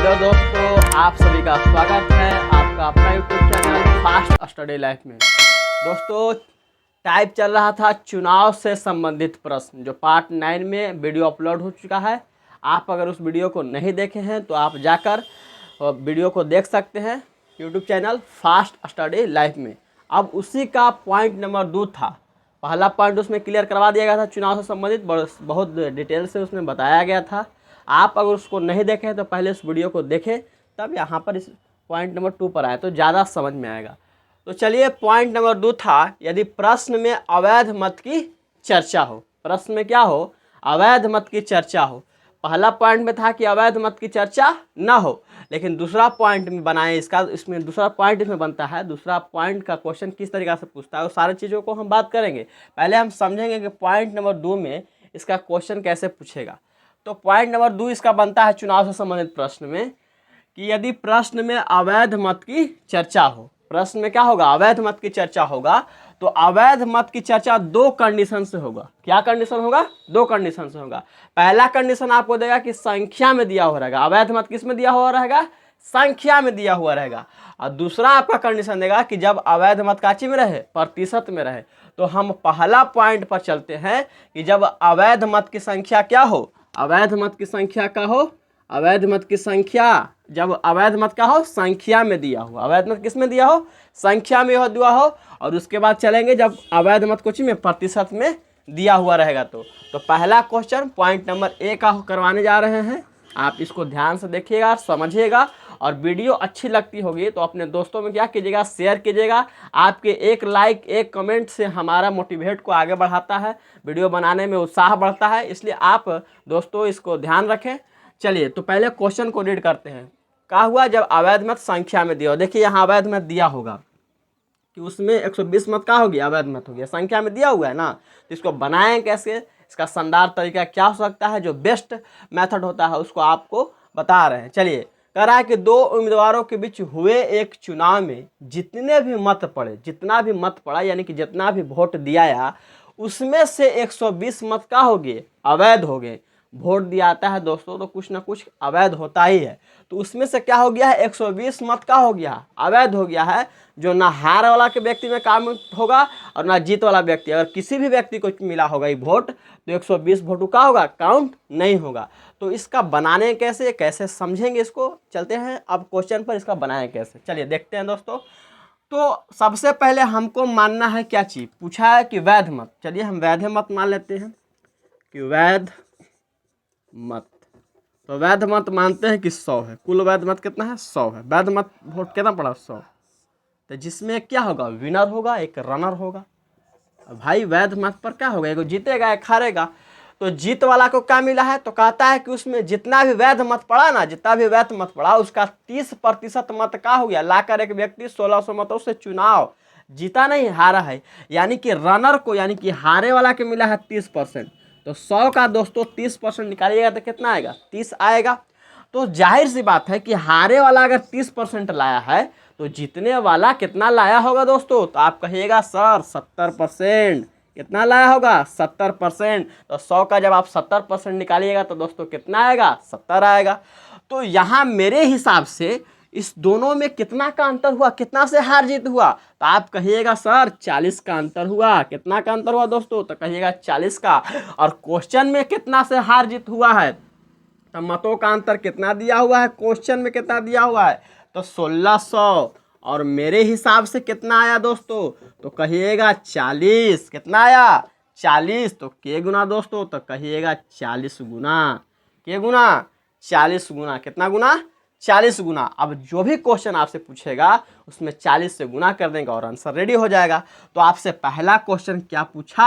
Hello दोस्तों, आप सभी का स्वागत है आपका अपना YouTube channel fast study life में। दोस्तों, टाइप चल रहा था चुनाव से संबंधित प्रश्न, जो पार्ट 9 में वीडियो अपलोड हो चुका है। आप अगर उस वीडियो को नहीं देखे हैं तो आप जाकर वीडियो को देख सकते हैं YouTube channel fast study life में। अब उसी का पॉइंट नंबर 2 था। पहला पॉइंट उसमें क्लियर करवा दिया गया था, चुनाव से संबंधित बहुत डिटेल से उसमें बताया गया था। आप अगर उसको नहीं देखें तो पहले इस वीडियो को देखें, तब यहाँ पर इस पॉइंट नंबर 2 पर आए तो ज़्यादा समझ में आएगा। तो चलिए, पॉइंट नंबर 2 था, यदि प्रश्न में अवैध मत की चर्चा हो। प्रश्न में क्या हो? अवैध मत की चर्चा हो। पहला पॉइंट में था कि अवैध मत की चर्चा ना हो, लेकिन दूसरा पॉइंट में बनाए इसमें दूसरा पॉइंट इसमें बनता है। दूसरा पॉइंट का क्वेश्चन किस तरीके से पूछता है, वो सारी चीज़ों को हम बात करेंगे। पहले हम समझेंगे कि पॉइंट नंबर 2 में इसका क्वेश्चन कैसे पूछेगा। तो पॉइंट नंबर 2 इसका बनता है चुनाव से संबंधित प्रश्न में कि यदि प्रश्न में अवैध मत की चर्चा हो। प्रश्न में क्या होगा? अवैध मत की चर्चा होगा। तो अवैध मत की चर्चा 2 कंडीशन से होगा। क्या कंडीशन होगा? 2 कंडीशन से होगा। पहला कंडीशन आपको देगा कि संख्या में दिया हुआ रहेगा। अवैध मत किस में दिया हुआ रहेगा? संख्या में दिया हुआ रहेगा। और दूसरा आपका कंडीशन देगा कि जब अवैध मत काची में रहे, प्रतिशत में रहे। तो हम पहला पॉइंट पर चलते हैं कि जब अवैध मत की संख्या क्या हो? अवैध मत की संख्या का हो? अवैध मत की संख्या, जब अवैध मत का हो संख्या में दिया हो। अवैध मत किस में दिया हो? संख्या में दिया हो। और उसके बाद चलेंगे जब अवैध मत कुछ में प्रतिशत में दिया हुआ रहेगा। तो पहला क्वेश्चन पॉइंट नंबर 1 का करवाने जा रहे हैं। आप इसको ध्यान से देखिएगा, समझिएगा। और वीडियो अच्छी लगती होगी तो अपने दोस्तों में क्या कीजिएगा? शेयर कीजिएगा। आपके एक लाइक, एक कमेंट से हमारा मोटिवेट को आगे बढ़ाता है, वीडियो बनाने में उत्साह बढ़ता है। इसलिए आप दोस्तों इसको ध्यान रखें। चलिए, तो पहले क्वेश्चन को रीड करते हैं। क्या हुआ? जब अवैध मत संख्या में दिया हो। देखिए, यहाँ अवैध मत दिया होगा कि उसमें 120 मत का हो गया? अवैध मत हो गया, संख्या में दिया हुआ है ना। तो इसको बनाएं कैसे? इसका शानदार तरीका क्या हो सकता है? जो बेस्ट मेथड होता है उसको आपको बता रहे हैं। चलिए, कह रहा है कि 2 उम्मीदवारों के बीच हुए एक चुनाव में जितने भी मत पड़े, जितना भी मत पड़ा यानी कि जितना भी वोट दिया, उसमें से 120 मत का हो गए? अवैध हो गए। वोट दिया आता है दोस्तों तो कुछ ना कुछ अवैध होता ही है। तो उसमें से क्या हो गया है? 120 मत का हो गया? अवैध हो गया है, जो ना हार वाला के व्यक्ति में काम होगा और ना जीत वाला व्यक्ति। अगर किसी भी व्यक्ति को मिला होगा ये वोट तो 120 वोट का होगा, काउंट नहीं होगा। तो इसका बनाने कैसे समझेंगे इसको। चलते हैं अब क्वेश्चन पर, इसका बनाएं कैसे। चलिए देखते हैं दोस्तों। तो सबसे पहले हमको मानना है क्या चीज़? पूछा है कि वैध मत। चलिए हम वैध मत मान लेते हैं कि वैध मत। तो वैध मत मानते हैं कि 100 है। कुल वैध मत कितना है? 100 है। वैध मत वोट कितना पड़ा? 100। तो जिसमें क्या होगा? विनर होगा, एक रनर होगा। भाई वैध मत पर क्या होगा? एक जीतेगा, एक हारेगा। तो जीत वाला को क्या मिला है? तो कहता है कि उसमें जितना भी वैध मत पड़ा ना, जितना भी वैध मत पड़ा उसका 30% मत का हो गया। लाकर एक व्यक्ति 1600 मतों से चुनाव जीता, नहीं हारा है। यानी कि रनर को, यानी कि हारे वाला के मिला है 30%। तो 100 का दोस्तों 30% निकालिएगा तो कितना आएगा? 30 आएगा। तो जाहिर सी बात है कि हारे वाला अगर 30% लाया है तो जीतने वाला कितना लाया होगा दोस्तों? तो आप कहिएगा सर 70%। कितना लाया होगा? 70%। तो 100 का जब आप 70% निकालिएगा तो दोस्तों कितना आएगा? 70 आएगा। तो यहाँ मेरे हिसाब से इस दोनों में कितना का अंतर हुआ? कितना से हार जीत हुआ? तो आप कहिएगा सर 40 का अंतर हुआ। कितना का अंतर हुआ दोस्तों? तो कहिएगा 40 का। और क्वेश्चन में कितना से हार जीत हुआ है? तो मतों का अंतर कितना दिया हुआ है? क्वेश्चन में कितना दिया हुआ है? तो 1600। और मेरे हिसाब से कितना आया दोस्तों? तो कहिएगा 40। कितना आया? 40। तो के गुना दोस्तों? तो कहिएगा 40 गुना। के गुना? 40 गुना। कितना गुना? 40 गुना। अब जो भी क्वेश्चन आपसे पूछेगा उसमें 40 से गुना कर देंगे और आंसर रेडी हो जाएगा। तो आपसे पहला क्वेश्चन क्या पूछा?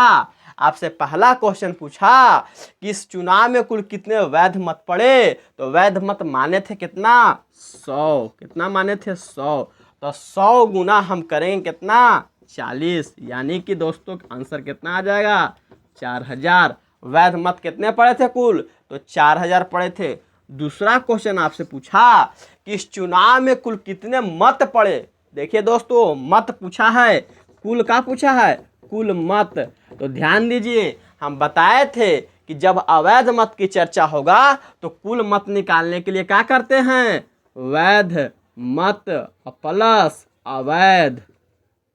आपसे पहला क्वेश्चन पूछा कि इस चुनाव में कुल कितने वैध मत पड़े? तो वैध मत माने थे कितना? 100। कितना माने थे? 100। तो 100 गुना हम करेंगे कितना? 40। यानी कि दोस्तों आंसर कितना आ जाएगा? 4000। वैध मत कितने पड़े थे कुल? तो 4000 पड़े थे। दूसरा क्वेश्चन आपसे पूछा कि इस चुनाव में कुल कितने मत पड़े? देखिए दोस्तों, मत पूछा है, कुल का पूछा है? कुल मत। तो ध्यान दीजिए, हम बताए थे कि जब अवैध मत की चर्चा होगा तो कुल मत निकालने के लिए क्या करते हैं? वैध मत प्लस अवैध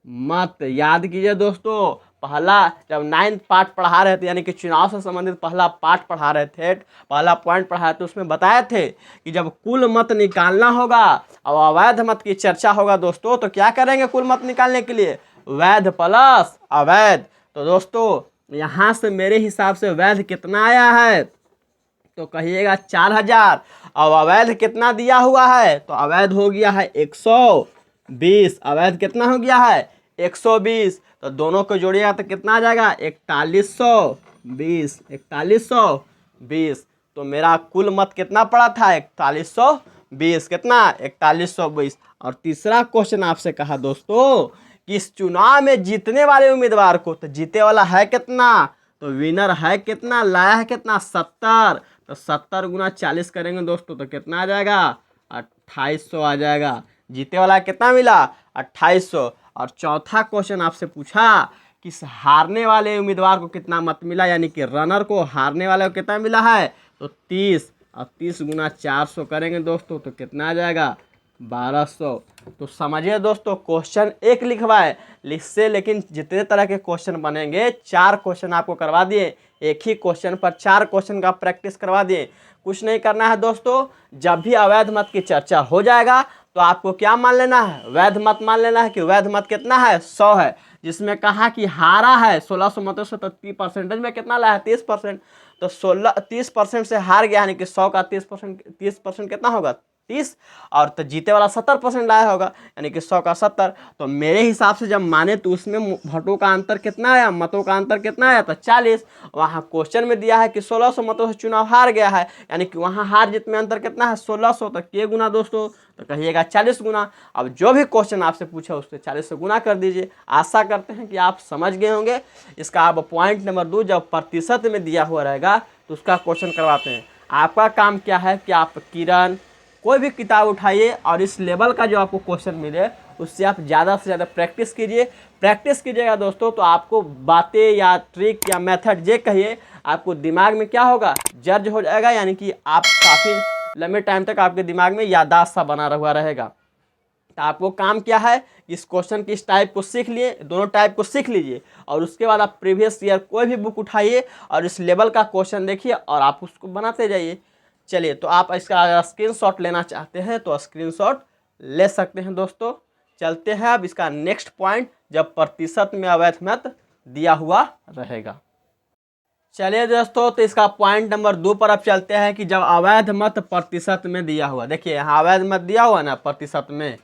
मत। याद कीजिए दोस्तों, पहला जब 9th पार्ट पढ़ा रहे थे, यानी कि चुनाव से संबंधित पहला पार्ट पढ़ा रहे थे, पहला पॉइंट पढ़ाए थे, उसमें बताए थे कि जब कुल मत निकालना होगा और अवैध मत की चर्चा होगा दोस्तों, तो क्या करेंगे कुल मत निकालने के लिए? वैध प्लस अवैध। तो दोस्तों यहाँ से मेरे हिसाब से वैध कितना आया है? तो कहिएगा 4000। और अवैध कितना दिया हुआ है? तो अवैध हो गया है 120। अवैध कितना हो गया है? 120। तो दोनों को जोड़िएगा तो कितना आ जाएगा? 4120। 4120। तो मेरा कुल मत कितना पड़ा था? 4120। कितना? 4120। और तीसरा क्वेश्चन आपसे कहा दोस्तों कि इस चुनाव में जीतने वाले उम्मीदवार को, तो जीते वाला है कितना? तो विनर है कितना? लाया है कितना? 70। तो 70 गुना 40 करेंगे दोस्तों तो कितना आ जाएगा? 2800 आ जाएगा। जीते वाला कितना मिला? 2800। और चौथा क्वेश्चन आपसे पूछा कि हारने वाले उम्मीदवार को कितना मत मिला, यानी कि रनर को, हारने वाले को कितना मिला है? तो 30। और 30 गुना 400 करेंगे दोस्तों तो कितना आ जाएगा? 1200। तो समझिए दोस्तों, क्वेश्चन एक लिखवाए लिखसे, लेकिन जितने तरह के क्वेश्चन बनेंगे 4 क्वेश्चन आपको करवा दिए। एक ही क्वेश्चन पर 4 क्वेश्चन का प्रैक्टिस करवा दिए। कुछ नहीं करना है दोस्तों, जब भी अवैध मत की चर्चा हो जाएगा तो आपको क्या मान लेना है? वैध मत मान लेना है कि वैध मत कितना है? 100 है। जिसमें कहा कि हारा है 1600 मतों से, तो परसेंटेज में कितना लाया है? 30%। तो 30% से हार गया, यानी कि 100 का 30% कितना होगा? 30। और तो जीते वाला 70% लाया होगा, यानी कि 100 का 70। तो मेरे हिसाब से जब माने तो उसमें वोटों का अंतर कितना आया? मतों का अंतर कितना आया? तो 40। वहाँ क्वेश्चन में दिया है कि 1600 मतों से चुनाव हार गया है, यानी कि वहाँ हार जीत में अंतर कितना है? 1600। तो के गुना दोस्तों? तो कहिएगा 40 गुना। अब जो भी क्वेश्चन आपसे पूछा उससे 40 से गुना कर दीजिए। आशा करते हैं कि आप समझ गए होंगे। इसका अब पॉइंट नंबर 2 जब प्रतिशत में दिया हुआ रहेगा तो उसका क्वेश्चन करवाते हैं। आपका काम क्या है कि आप किरण कोई भी किताब उठाइए और इस लेवल का जो आपको क्वेश्चन मिले उससे आप ज़्यादा से ज़्यादा प्रैक्टिस कीजिए। प्रैक्टिस कीजिएगा दोस्तों तो आपको बातें या ट्रिक या मेथड जे कहिए, आपको दिमाग में क्या होगा? जर्ज हो जाएगा, यानी कि आप काफ़ी लंबे टाइम तक आपके दिमाग में याददाश्त सा बना हुआ रहेगा। तो आपको काम क्या है? इस क्वेश्चन की इस टाइप को सीख लिए, दोनों टाइप को सीख लीजिए, और उसके बाद आप प्रीवियस ईयर कोई भी बुक उठाइए और इस लेवल का क्वेश्चन देखिए और आप उसको बनाते जाइए। चलिए, तो आप इसका अगर स्क्रीनशॉट लेना चाहते हैं तो स्क्रीनशॉट ले सकते हैं दोस्तों। चलते हैं अब इसका नेक्स्ट पॉइंट, जब प्रतिशत में अवैध मत दिया हुआ रहेगा। चलिए दोस्तों, तो इसका पॉइंट नंबर 2 पर अब चलते हैं कि जब अवैध मत प्रतिशत में दिया हुआ, देखिए यहाँ अवैध मत दिया हुआ ना प्रतिशत में,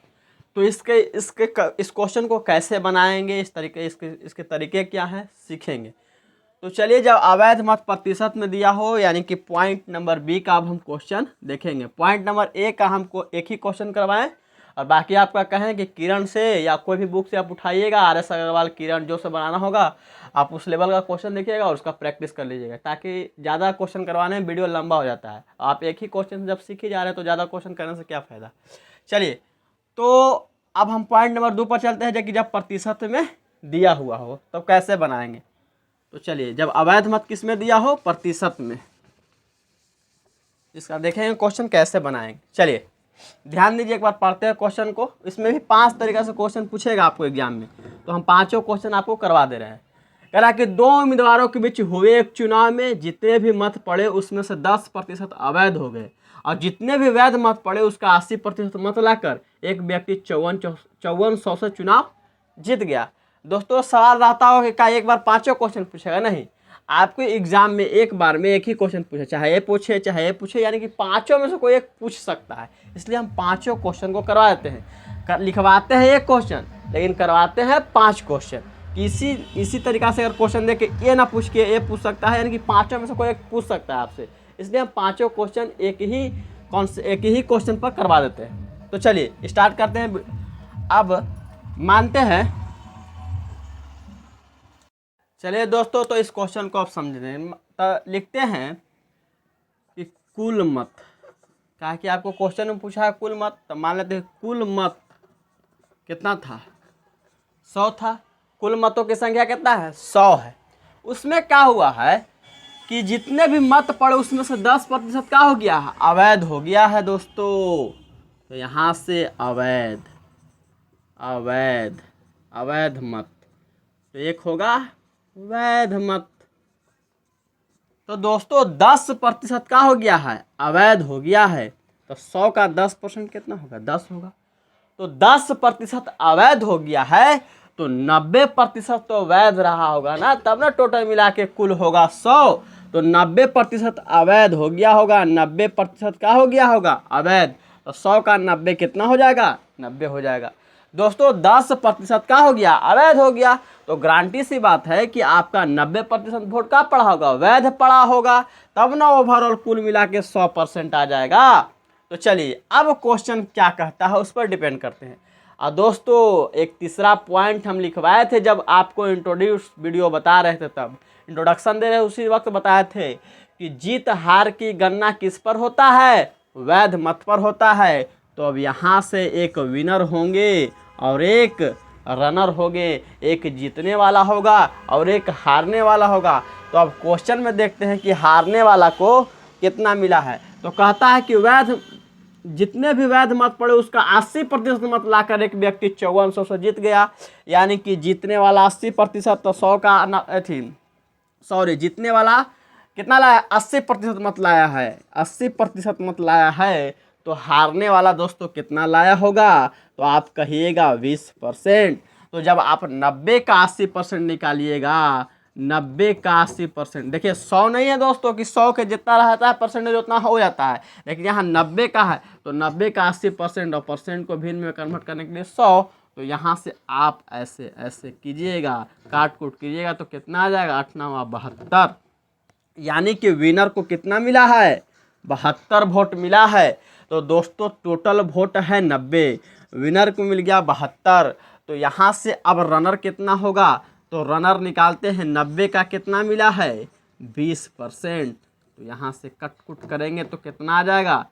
तो इस क्वेश्चन को कैसे बनाएंगे, इसके तरीके क्या हैं, सीखेंगे। तो चलिए, जब अवैध मत प्रतिशत में दिया हो, यानी कि पॉइंट नंबर बी का अब हम क्वेश्चन देखेंगे। पॉइंट नंबर ए का हमको एक ही क्वेश्चन करवाएं और बाकी आपका कहें कि किरण से या कोई भी बुक से आप उठाइएगा, RS अग्रवाल, किरण, जो से बनाना होगा आप उस लेवल का क्वेश्चन देखिएगा और उसका प्रैक्टिस कर लीजिएगा, ताकि ज़्यादा क्वेश्चन करवाने में वीडियो लंबा हो जाता है। आप एक ही क्वेश्चन जब सीख ही जा रहे हैं तो ज़्यादा क्वेश्चन करने से क्या फ़ायदा। चलिए, तो अब हम पॉइंट नंबर 2 पर चलते हैं, कि जब प्रतिशत में दिया हुआ हो तो कैसे बनाएंगे। तो चलिए, जब अवैध मत किस में दिया हो? प्रतिशत में। इसका देखेंगे क्वेश्चन कैसे बनाएंगे। चलिए ध्यान दीजिए, एक बार पढ़ते हैं क्वेश्चन को। इसमें भी 5 तरीके से क्वेश्चन पूछेगा आपको एग्जाम में, तो हम 5 क्वेश्चन आपको करवा दे रहे हैं। कह रहा कि 2 उम्मीदवारों के बीच हुए एक चुनाव में जितने भी मत पड़े उसमें से 10% अवैध हो गए, और जितने भी वैध मत पड़े उसका 80% मत लाकर एक व्यक्ति 5400 से चुनाव जीत गया। दोस्तों सवाल रहता हो कि क्या एक बार 5 क्वेश्चन पूछेगा? नहीं, आपको एग्जाम में एक बार में एक ही क्वेश्चन पूछे, चाहे ये पूछे चाहे ये पूछे, यानी कि 5 में से कोई एक पूछ सकता है। इसलिए हम 5 क्वेश्चन को करवा देते हैं। लिखवाते हैं एक क्वेश्चन लेकिन करवाते हैं 5 क्वेश्चन। इसी तरीक़ा से अगर क्वेश्चन दे के ये ना पूछ के ये पूछ सकता है, यानी कि 5 में से कोई एक पूछ सकता है आपसे। इसलिए हम 5 क्वेश्चन एक ही क्वेश्चन पर करवा देते हैं। तो चलिए स्टार्ट करते हैं। अब मानते हैं, चलिए दोस्तों, तो इस क्वेश्चन को आप समझ रहे हैं, तो लिखते हैं कि कुल मत, कहा कि आपको क्वेश्चन में पूछा है कुल मत, तो मान लेते हैं कुल मत कितना था? 100 था। कुल मतों की संख्या कितना है? 100 है। उसमें क्या हुआ है कि जितने भी मत पड़े उसमें से 10% क्या हो गया है? अवैध हो गया है दोस्तों। तो यहाँ से अवैध, अवैध, अवैध मत, तो एक होगा वैध मत। तो दोस्तों 10% का हो गया है, अवैध हो गया है। तो 100 का 10% कितना होगा, 10 होगा। तो 10% अवैध हो गया है, तो 90% तो वैध रहा होगा ना, तब ना टोटल मिला के कुल होगा 100। तो 90% अवैध हो गया होगा, 90% का हो गया होगा अवैध। तो 100 का 90 कितना हो जाएगा, 90 हो जाएगा। दोस्तों 10% का हो गया, अवैध हो गया। तो गारंटी सी बात है कि आपका 90% वोट का पड़ा होगा, वैध पड़ा होगा, तब ना ओवरऑल कुल मिला के 100% आ जाएगा। तो चलिए अब क्वेश्चन क्या कहता है उस पर डिपेंड करते हैं। और दोस्तों एक तीसरा पॉइंट हम लिखवाए थे जब आपको इंट्रोड्यूस वीडियो बता रहे थे, तब इंट्रोडक्शन दे रहे उसी वक्त बताए थे कि जीत हार की गणना किस पर होता है, वैध मत पर होता है। तो अब यहाँ से एक विनर होंगे और एक रनर होंगे, एक जीतने वाला होगा और एक हारने वाला होगा। तो अब क्वेश्चन में देखते हैं कि हारने वाला को कितना मिला है। तो कहता है कि वैध, जितने भी वैध मत पड़े उसका 80% मत लाकर एक व्यक्ति 5400 से जीत गया। यानी कि जीतने वाला 80%, तो 100 का थी, सॉरी, जीतने वाला कितना लाया, 80% मत लाया है, 80% मत लाया है। तो हारने वाला दोस्तों कितना लाया होगा, तो आप कहिएगा 20%। तो जब आप 90 का 80% निकालिएगा, 90 का 80%, देखिए 100 नहीं है दोस्तों कि 100 के जितना रहता है परसेंटेज उतना हो जाता है, लेकिन यहाँ 90 का है। तो 90 का 80% और परसेंट को भिन्न में कन्वर्ट करने के लिए 100। तो यहाँ से आप ऐसे ऐसे कीजिएगा, काट कूट कीजिएगा, तो कितना आ जाएगा, 8 9 72। यानी कि विनर को कितना मिला है, 72 वोट मिला है। तो दोस्तों टोटल वोट है 90, विनर को मिल गया 72। तो यहाँ से अब रनर कितना होगा, तो रनर निकालते हैं, 90 का कितना मिला है, 20%। तो यहाँ से कट कुट करेंगे तो कितना आ जाएगा,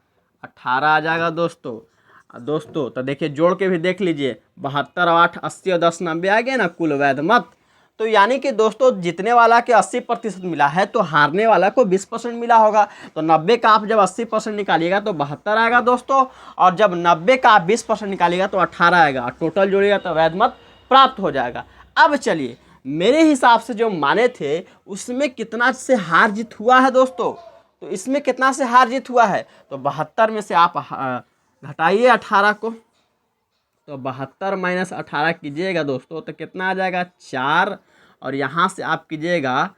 18 आ जाएगा दोस्तों। दोस्तों तो देखिए जोड़ के भी देख लीजिए, 72 और 8 80 और 10 90 आ गया ना, कुल वैध मत। तो यानी कि दोस्तों जीतने वाला के 80% मिला है, तो हारने वाला को 20% मिला होगा। तो 90 का आप जब 80% निकालिएगा तो 72 आएगा दोस्तों, और जब 90 का आप 20% निकालिएगा तो 18 आएगा, टोटल जोड़िएगा तो वैध मत प्राप्त हो जाएगा। अब चलिए मेरे हिसाब से जो माने थे उसमें कितना से हार जीत हुआ है दोस्तों, तो इसमें कितना से हार जीत हुआ है, तो 72 में से आप घटाइए 18 को, तो 72 माइनस 18 कीजिएगा दोस्तों, तो कितना आ जाएगा, 4। और यहाँ से आप कीजिएगा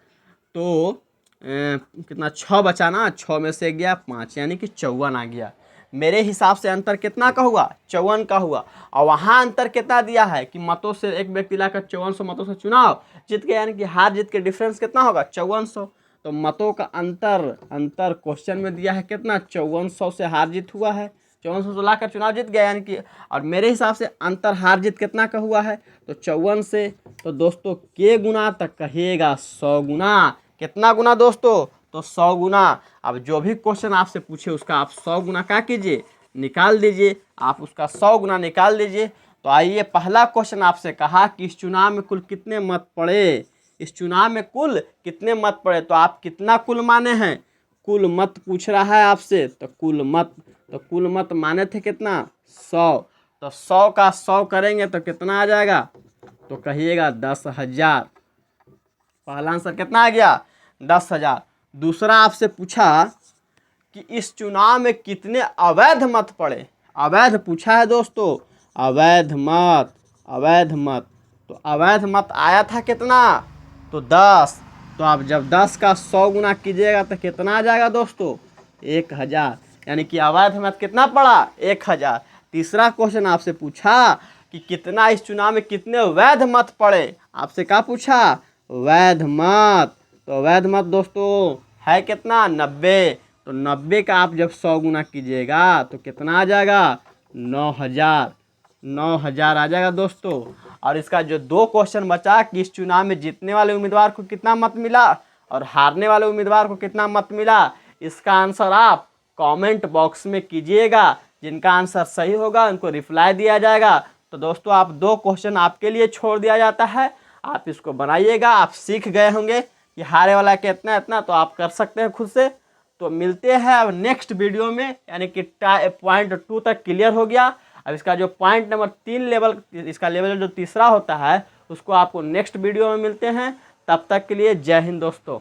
तो कितना, 6 बचा ना, 6 में से गया 5, यानी कि 54 आ गया। मेरे हिसाब से अंतर कितना का हुआ, 54 का हुआ। और वहाँ अंतर कितना दिया है कि मतों से एक व्यक्ति लाकर 5400 मतों से चुनाव जीत गया, यानी कि हार जीत के डिफरेंस कितना होगा, 5400। तो मतों का अंतर क्वेश्चन में दिया है कितना, 5400 से हार जीत हुआ है, 5400 से लाकर चुनाव जीत गया, यानी कि, और मेरे हिसाब से अंतर हार जीत कितना का हुआ है, तो 54 से। तो दोस्तों के गुना तक कहिएगा, 100 गुना। कितना गुना दोस्तों, तो 100 गुना। अब जो भी क्वेश्चन आपसे पूछे उसका आप 100 गुना क्या कीजिए, निकाल दीजिए, आप उसका 100 गुना निकाल दीजिए। तो आइए पहला क्वेश्चन आपसे कहा कि इस चुनाव में कुल कितने मत पड़े, इस चुनाव में कुल कितने मत पड़े, तो आप कितना कुल माने हैं, कुल मत पूछ रहा है आपसे, तो कुल मत, तो कुल मत माने थे कितना, 100। तो 100 का 100 करेंगे तो कितना आ जाएगा, तो कहिएगा 10,000। पहला आंसर कितना आ गया, 10,000। दूसरा आपसे पूछा कि इस चुनाव में कितने अवैध मत पड़े, अवैध पूछा है दोस्तों, अवैध मत, अवैध मत। तो अवैध मत आया था कितना, तो 10। तो आप जब 10 का 100 गुना कीजिएगा तो कितना आ जाएगा दोस्तों, 1000। यानी कि अवैध मत कितना पड़ा, 1000। तीसरा क्वेश्चन आपसे पूछा कि कितना इस चुनाव में कितने वैध मत पड़े, आपसे क्या पूछा, वैध मत। तो वैध मत दोस्तों है कितना, 90। तो 90 का आप जब 100 गुना कीजिएगा तो कितना आ जाएगा, 9000, 9000 आ जाएगा दोस्तों। और इसका जो दो क्वेश्चन बचा कि इस चुनाव में जीतने वाले उम्मीदवार को कितना मत मिला और हारने वाले उम्मीदवार को कितना मत मिला, इसका आंसर आप कमेंट बॉक्स में कीजिएगा। जिनका आंसर सही होगा उनको रिप्लाई दिया जाएगा। तो दोस्तों आप दो क्वेश्चन आपके लिए छोड़ दिया जाता है, आप इसको बनाइएगा। आप सीख गए होंगे कि हारे वाला कितना इतना, तो आप कर सकते हैं खुद से। तो मिलते हैं अब नेक्स्ट वीडियो में, यानी कि पॉइंट 2 तक क्लियर हो गया। अब इसका जो पॉइंट नंबर 3 लेवल, इसका लेवल जो तीसरा होता है, उसको आपको नेक्स्ट वीडियो में मिलते हैं। तब तक के लिए जय हिंद दोस्तों।